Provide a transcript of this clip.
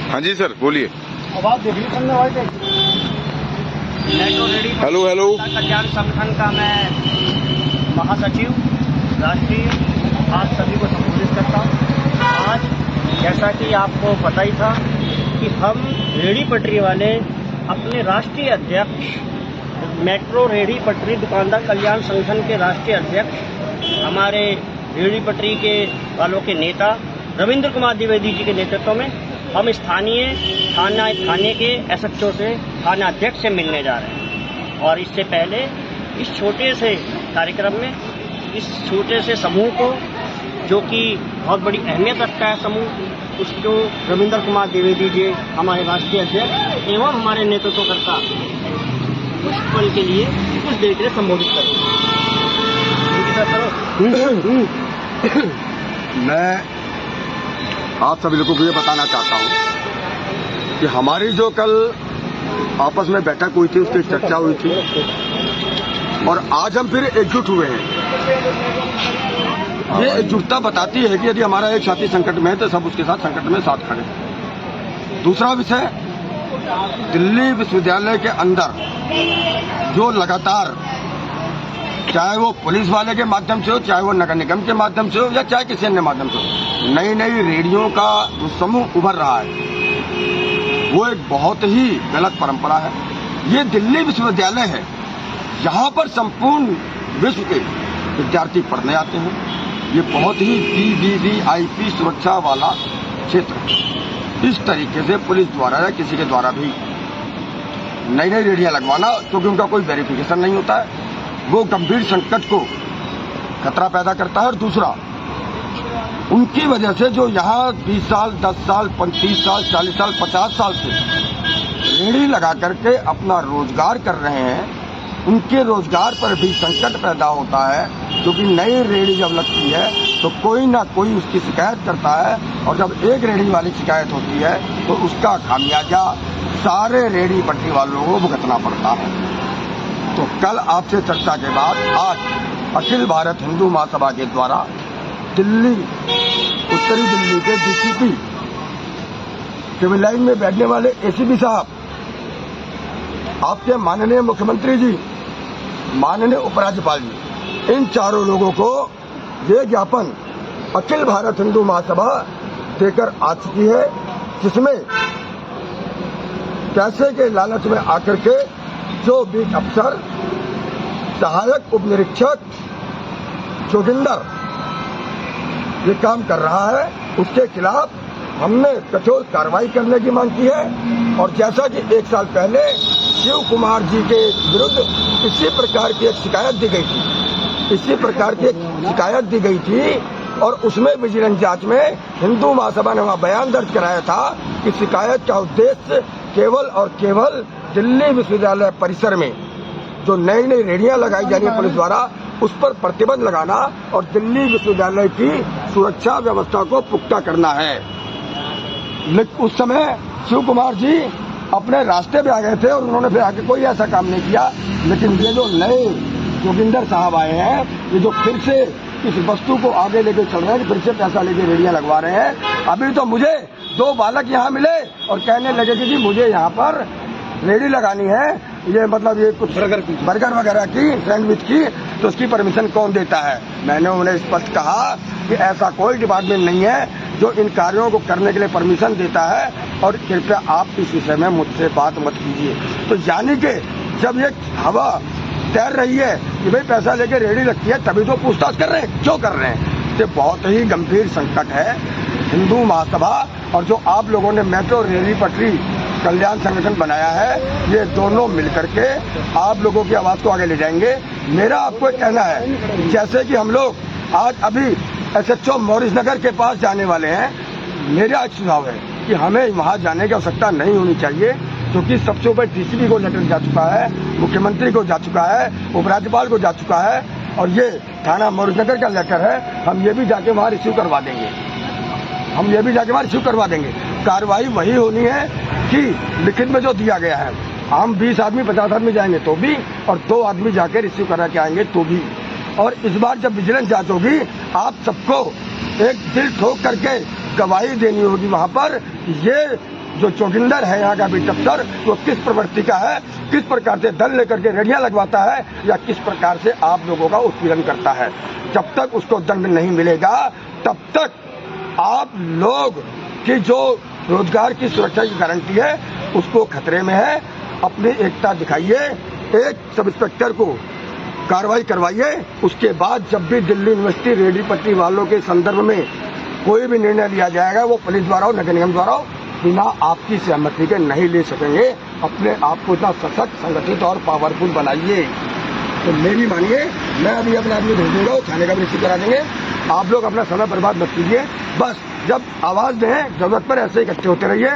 हाँ जी सर, बोलिए। आवाज देखिए करने वाले हेलो हेलो। कल्याण संगठन का मैं महासचिव राष्ट्रीय आप सभी को संबोधित करता हूँ। आज जैसा कि आपको पता ही था कि हम रेहड़ी पटरी वाले अपने राष्ट्रीय अध्यक्ष मेट्रो रेहड़ी पटरी दुकानदार कल्याण संगठन के राष्ट्रीय अध्यक्ष हमारे रेहड़ी पटरी के वालों के नेता रविंद्र कुमार द्विवेदी जी के नेतृत्व में हम स्थानीय थाने के एसएचओ से थाना अध्यक्ष से मिलने जा रहे हैं। और इससे पहले इस छोटे से कार्यक्रम में इस छोटे से समूह को, जो कि बहुत बड़ी अहमियत रखता है समूह, उसको रविंद्र कुमार द्विवेदी जी हमारे राष्ट्रीय अध्यक्ष एवं हमारे नेतृत्वकर्ता कुछ पल के लिए कुछ देर के लिए संबोधित करें। मैं आप सभी लोगों को ये बताना चाहता हूँ कि हमारी जो कल आपस में बैठक हुई थी, उसकी चर्चा हुई थी और आज हम फिर एकजुट हुए हैं। ये एकजुटता बताती है कि यदि हमारा एक साथी संकट में है तो सब उसके साथ संकट में साथ खड़े। दूसरा विषय, दिल्ली विश्वविद्यालय के अंदर जो लगातार, चाहे वो पुलिस वाले के माध्यम से हो, चाहे वो नगर निगम के माध्यम से हो, या चाहे किसी अन्य माध्यम से हो, नई नई रेडियो का जो समूह उभर रहा है वो एक बहुत ही गलत परंपरा है। ये दिल्ली विश्वविद्यालय है, यहाँ पर संपूर्ण विश्व के विद्यार्थी पढ़ने आते हैं। ये बहुत ही वीवीवीआईपी सुरक्षा वाला क्षेत्र है। इस तरीके से पुलिस द्वारा या किसी के द्वारा भी नई नई रेडियां लगवाना, क्योंकि उनका कोई वेरिफिकेशन नहीं होता है, वो गंभीर संकट को खतरा पैदा करता है। और दूसरा, उनकी वजह से जो यहाँ 20 साल, 10 साल, 35 साल, 40 साल, 50 साल से रेहड़ी लगा करके अपना रोजगार कर रहे हैं, उनके रोजगार पर भी संकट पैदा होता है। क्योंकि नई रेहड़ी जब लगती है तो कोई ना कोई उसकी शिकायत करता है, और जब एक रेहड़ी वाली शिकायत होती है तो उसका खामियाजा सारे रेहड़ी पटरी वालों को भुगतना पड़ता है। तो कल आपसे चर्चा के बाद आज अखिल भारत हिंदू महासभा के द्वारा दिल्ली, उत्तरी दिल्ली के डीसीपी, सिविल लाइन में बैठने वाले एसीपी साहब, आपके माननीय मुख्यमंत्री जी, माननीय उपराज्यपाल जी, इन चारों लोगों को ये ज्ञापन अखिल भारत हिंदू महासभा देकर आ चुकी है, जिसमें पैसे के लालच में आकर के जो भी अफसर, सहायक उप निरीक्षक, जोगिंदर ये काम कर रहा है, उसके खिलाफ हमने कठोर कार्रवाई करने की मांग की है। और जैसा कि 1 साल पहले शिव कुमार जी के विरुद्ध इसी प्रकार की एक शिकायत दी गई थी, और उसमें विजिलेंस जांच में हिंदू महासभा ने वहां बयान दर्ज कराया था कि शिकायत का उद्देश्य केवल और केवल दिल्ली विश्वविद्यालय परिसर में जो नई नई रेहड़ियां लगाई जा रही है पुलिस द्वारा, उस पर प्रतिबंध लगाना और दिल्ली विश्वविद्यालय की सुरक्षा व्यवस्था को पुख्ता करना है। लेकिन उस समय शिव कुमार जी अपने रास्ते पे आ गए थे और उन्होंने फिर आगे कोई ऐसा काम नहीं किया। लेकिन ये जो नए जोगिंदर साहब आए हैं, ये जो फिर से इस वस्तु को आगे लेके चल रहे हैं, फिर से पैसा लेके रेहड़ियां लगवा रहे हैं। अभी तो मुझे 2 बालक यहाँ मिले और कहने लगे कि जी मुझे यहाँ पर रेहड़ी लगानी है, ये मतलब ये कुछ बर्गर वगैरह की, सैंडविच की, तो उसकी परमिशन कौन देता है। मैंने उन्हें स्पष्ट कहा कि ऐसा कोई डिपार्टमेंट नहीं है जो इन कार्यों को करने के लिए परमिशन देता है, और कृपया आप इस विषय में मुझसे बात मत कीजिए। तो यानी कि जब ये हवा तैर रही है कि भाई पैसा लेके रेहड़ी लगती है, तभी तो पूछताछ कर रहे हैं, क्यों कर रहे हैं। ये बहुत ही गंभीर संकट है। हिंदू महासभा और जो आप लोगों ने मेट्रो रेहड़ी पटरी कल्याण संगठन बनाया है, ये दोनों मिलकर के आप लोगों की आवाज को आगे ले जाएंगे। मेरा आपको कहना है, जैसे कि हम लोग आज अभी एसएचओ मॉरिस नगर के पास जाने वाले हैं, मेरा एक सुझाव है कि हमें वहां जाने की आवश्यकता नहीं होनी चाहिए, क्योंकि सबसे ऊपर डीसीपी को लेटर जा चुका है, मुख्यमंत्री को जा चुका है, उपराज्यपाल को जा चुका है, और ये थाना मॉरिस नगर का लेटर है, हम ये भी जाके वहां रिसीव करवा देंगे। कार्रवाई वही होनी है कि लिखित में जो दिया गया है। हम 20 आदमी 50 आदमी जाएंगे तो भी, और 2 आदमी जाके रिसीव करा के आएंगे तो भी। और इस बार जब विजिलेंस जांच होगी, आप सबको एक दिल ठोक करके गवाही देनी होगी वहां पर। ये जो जोगिंदर है यहाँ का बीट अफसर, वो किस प्रवृत्ति का है, किस प्रकार से दल लेकर के रेडियां लगवाता है या किस प्रकार से आप लोगों का उत्पीड़न करता है। जब तक उसको दंड नहीं मिलेगा तब तक आप लोग की जो रोजगार की सुरक्षा की गारंटी है उसको खतरे में है। अपनी एकता दिखाइए, एक सब इंस्पेक्टर को कार्रवाई करवाइए। उसके बाद जब भी दिल्ली यूनिवर्सिटी रेहड़ी पट्टी वालों के संदर्भ में कोई भी निर्णय लिया जाएगा, वो पुलिस द्वारा हो, नगर निगम द्वारा हो, बिना आपकी सहमति के नहीं ले सकेंगे। अपने आप को इतना सशक्त, संगठित और पावरफुल बनाइए। तो मेरी मानिए, मैं अभी अपने आदमी भेज दूंगा, वो थाने का भी रिसीव करा देंगे। आप लोग अपना समय बर्बाद मत कीजिए। बस जब आवाज दें, जरूरत पर ऐसे इकट्ठे होते रहिए।